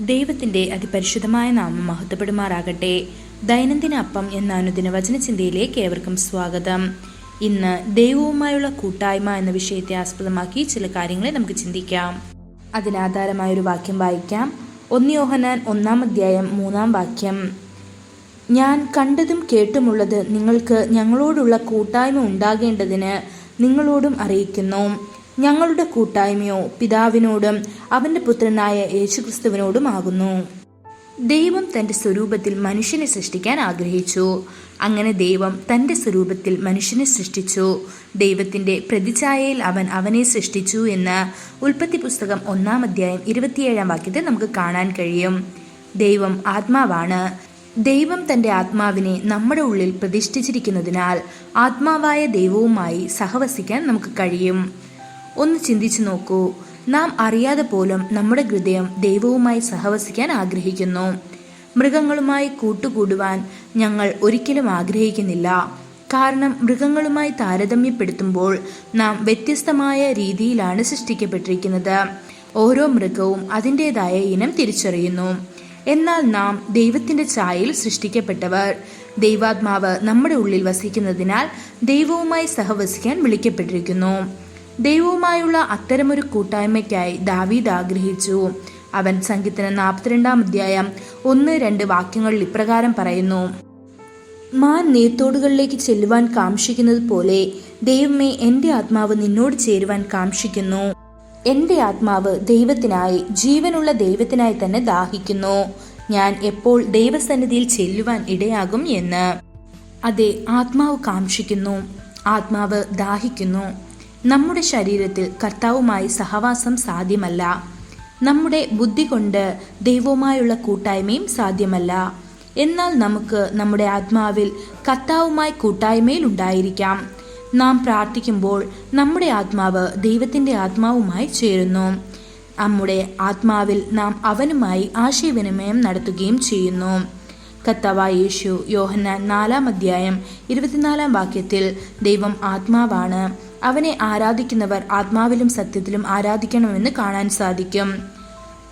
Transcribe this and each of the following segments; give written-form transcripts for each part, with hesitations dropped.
ദൈവത്തിന്റെ അതിപരിശുദ്ധമായ നാമം മഹത്വപ്പെടുമാറാകട്ടെ. ദൈനംദിന അപ്പം എന്ന അനുദിന വചനചിന്തയിലേക്ക് ഏവർക്കും സ്വാഗതം. ഇന്ന് ദൈവവുമായുള്ള കൂട്ടായ്മ എന്ന വിഷയത്തെ ആസ്പദമാക്കി ചില കാര്യങ്ങളെ നമുക്ക് ചിന്തിക്കാം. അതിനാധാരമായൊരു വാക്യം വായിക്കാം. 1 യോഹന്നാൻ 1:3 ഞാൻ കണ്ടതും കേട്ടുമുള്ളത് നിങ്ങൾക്ക് ഞങ്ങളോടുള്ള കൂട്ടായ്മ ഉണ്ടാകേണ്ടതിന് നിങ്ങളോടും അറിയിക്കുന്നു. ഞങ്ങളുടെ കൂട്ടായ്മയോ പിതാവിനോടും അവന്റെ പുത്രനായ യേശുക്രിസ്തുവിനോടും ആകുന്നു. ദൈവം തന്റെ സ്വരൂപത്തിൽ മനുഷ്യനെ സൃഷ്ടിക്കാൻ ആഗ്രഹിച്ചു. അങ്ങനെ ദൈവം തന്റെ സ്വരൂപത്തിൽ മനുഷ്യനെ സൃഷ്ടിച്ചു. ദൈവത്തിന്റെ പ്രതിച്ഛായയിൽ അവൻ അവനെ സൃഷ്ടിച്ചു എന്ന് ഉൽപ്പത്തി പുസ്തകം 1:27 നമുക്ക് കാണാൻ കഴിയും. ദൈവം ആത്മാവാണ്. ദൈവം തന്റെ ആത്മാവിനെ നമ്മുടെ ഉള്ളിൽ പ്രതിഷ്ഠിച്ചിരിക്കുന്നതിനാൽ ആത്മാവായ ദൈവവുമായി സഹവസിക്കാൻ നമുക്ക് കഴിയും. ഒന്ന് ചിന്തിച്ചു നോക്കൂ. നാം അറിയാതെ പോലും നമ്മുടെ ഹൃദയം ദൈവവുമായി സഹവസിക്കാൻ ആഗ്രഹിക്കുന്നു. മൃഗങ്ങളുമായി കൂട്ടുകൂടുവാൻ ഞങ്ങൾ ഒരിക്കലും ആഗ്രഹിക്കുന്നില്ല. കാരണം മൃഗങ്ങളുമായി താരതമ്യപ്പെടുത്തുമ്പോൾ നാം വ്യത്യസ്തമായ രീതിയിലാണ് സൃഷ്ടിക്കപ്പെട്ടിരിക്കുന്നത്. ഓരോ മൃഗവും അതിൻ്റെതായ ഇനം തിരിച്ചറിയുന്നു. എന്നാൽ നാം ദൈവത്തിന്റെ ഛായയിൽ സൃഷ്ടിക്കപ്പെട്ടവർ. ദൈവാത്മാവ് നമ്മുടെ ഉള്ളിൽ വസിക്കുന്നതിനാൽ ദൈവവുമായി സഹവസിക്കാൻ വിളിക്കപ്പെട്ടിരിക്കുന്നു. ദൈവവുമായുള്ള അത്തരമൊരു കൂട്ടായ്മയ്ക്കായി ദാവീദ് ആഗ്രഹിച്ചു. അവൻ സങ്കീർത്തനം 42:1-2 ഇപ്രകാരം പറയുന്നു: മാൻ നീർത്തോടുകളിലേക്ക് ചെല്ലുവാൻ കാംക്ഷിക്കുന്നത് പോലെ ദൈവമേ, എൻ്റെ ആത്മാവ് നിന്നോട് ചേരുവാൻ കാംക്ഷിക്കുന്നു. എൻ്റെ ആത്മാവ് ദൈവത്തിനായി, ജീവനുള്ള ദൈവത്തിനായി തന്നെ ദാഹിക്കുന്നു. ഞാൻ എപ്പോൾ ദൈവസന്നിധിയിൽ ചെല്ലുവാൻ ഇടയാകും എന്ന്. അതെ, ആത്മാവ് കാംക്ഷിക്കുന്നു, ആത്മാവ് ദാഹിക്കുന്നു. നമ്മുടെ ശരീരത്തിൽ കർത്താവുമായി സഹവാസം സാധ്യമല്ല. നമ്മുടെ ബുദ്ധി കൊണ്ട് ദൈവവുമായുള്ള കൂട്ടായ്മയും സാധ്യമല്ല. എന്നാൽ നമുക്ക് നമ്മുടെ ആത്മാവിൽ കർത്താവുമായി കൂട്ടായ്മയിൽ ഉണ്ടായിരിക്കാം. നാം പ്രാർത്ഥിക്കുമ്പോൾ നമ്മുടെ ആത്മാവ് ദൈവത്തിന്റെ ആത്മാവുമായി ചേരുന്നു. നമ്മുടെ ആത്മാവിൽ നാം അവനുമായി ആശയവിനിമയം നടത്തുകയും ചെയ്യുന്നു. കർത്താവായ യേശു യോഹന്നാൻ 4:24 ദൈവം ആത്മാവാണ്, അവനെ ആരാധിക്കുന്നവർ ആത്മാവിലും സത്യത്തിലും ആരാധിക്കണമെന്ന് കാണാൻ സാധിക്കും.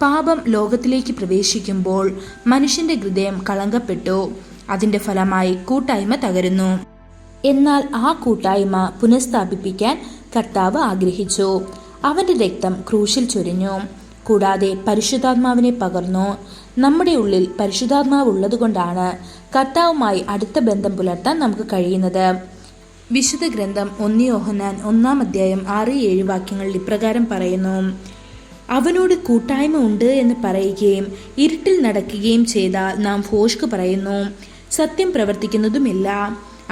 പാപം ലോകത്തിലേക്ക് പ്രവേശിക്കുമ്പോൾ മനുഷ്യന്റെ ഹൃദയം കളങ്കപ്പെട്ടു. അതിന്റെ ഫലമായി കൂട്ടായ്മ തകരുന്നു. എന്നാൽ ആ കൂട്ടായ്മ പുനഃസ്ഥാപിപ്പിക്കാൻ കർത്താവ് ആഗ്രഹിച്ചു. അവന്റെ രക്തം ക്രൂശിൽ ചൊരിഞ്ഞു. കൂടാതെ പരിശുദ്ധാത്മാവിനെ പകർന്നു. നമ്മുടെ ഉള്ളിൽ പരിശുദ്ധാത്മാവ് ഉള്ളതുകൊണ്ടാണ് കർത്താവുമായി അടുത്ത ബന്ധം പുലർത്താൻ നമുക്ക് കഴിയുന്നത്. വിശുദ്ധ ഗ്രന്ഥം 1 യോഹന്നാൻ 1:6-7 ഇപ്രകാരം പറയുന്നു: അവനോട് കൂട്ടായ്മ ഉണ്ട് എന്ന് പറയുകയും ഇരുട്ടിൽ നടക്കുകയും ചെയ്താൽ നാം ഭോഷ്ക് പറയുന്നു, സത്യം പ്രവർത്തിക്കുന്നതുമില്ല.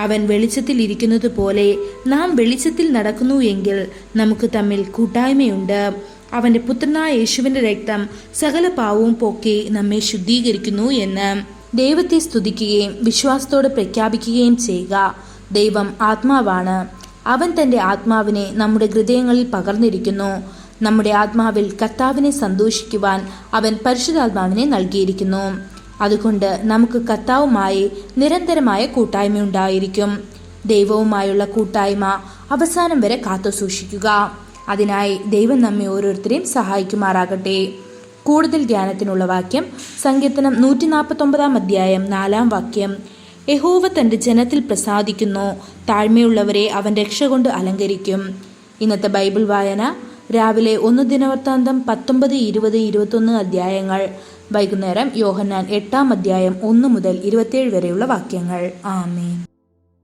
അവൻ വെളിച്ചത്തിൽ ഇരിക്കുന്നത് പോലെ നാം വെളിച്ചത്തിൽ നടക്കുന്നു എങ്കിൽ നമുക്ക് തമ്മിൽ കൂട്ടായ്മയുണ്ട്. അവന്റെ പുത്രനായ യേശുവിന്റെ രക്തം സകല പാവവും പോക്കി നമ്മെ ശുദ്ധീകരിക്കുന്നു എന്ന് ദൈവത്തെ സ്തുതിക്കുകയും വിശ്വാസത്തോടെ പ്രഖ്യാപിക്കുകയും ചെയ്യുക. ദൈവം ആത്മാവാണ്. അവൻ തന്റെ ആത്മാവിനെ നമ്മുടെ ഹൃദയങ്ങളിൽ പകർന്നിരിക്കുന്നു. നമ്മുടെ ആത്മാവിൽ കർത്താവിനെ സന്തോഷിക്കുവാൻ അവൻ പരിശുദ്ധാത്മാവിനെ നൽകിയിരിക്കുന്നു. അതുകൊണ്ട് നമുക്ക് കർത്താവുമായി നിരന്തരമായ കൂട്ടായ്മ ഉണ്ടായിരിക്കും. ദൈവവുമായുള്ള കൂട്ടായ്മ അവസാനം വരെ കാത്തു സൂക്ഷിക്കുക. അതിനായി ദൈവം നമ്മെ ഓരോരുത്തരെയും സഹായിക്കുമാറാകട്ടെ. കൂടുതൽ ധ്യാനത്തിനുള്ള വാക്യം സങ്കീർത്തനം 149:4 യഹോവ തന്റെ ജനത്തിൽ പ്രസാദിക്കുന്നു, താഴ്മയുള്ളവരെ അവൻ രക്ഷ കൊണ്ട് അലങ്കരിക്കും. ഇന്നത്തെ ബൈബിൾ വായന രാവിലെ 1 ദിനവൃത്താന്തം 19, 20, 21 വൈകുന്നേരം യോഹന്നാൻ 8:1-27 വാക്യങ്ങൾ. ആമേൻ.